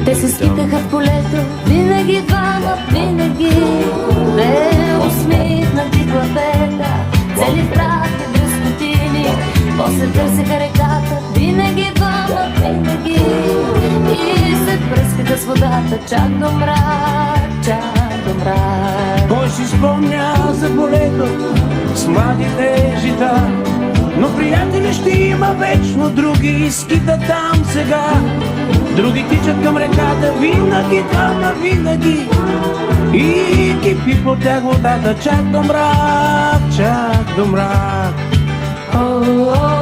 Те се скитаха в полето, винаги двама, винаги. Те усмихнати платета, цели фраки, дръскотини. После търсеха реката, винаги двама, винаги. И се пръскаха с водата, чак до мрак, чак до мрак. Кой си спомня за полето с младите жита? Но приятели ще има вечно, други скитат там сега. Други тичат към реката, винаги там, винаги. И кипи по тях водата, чак до мрак, чак до мрак. О,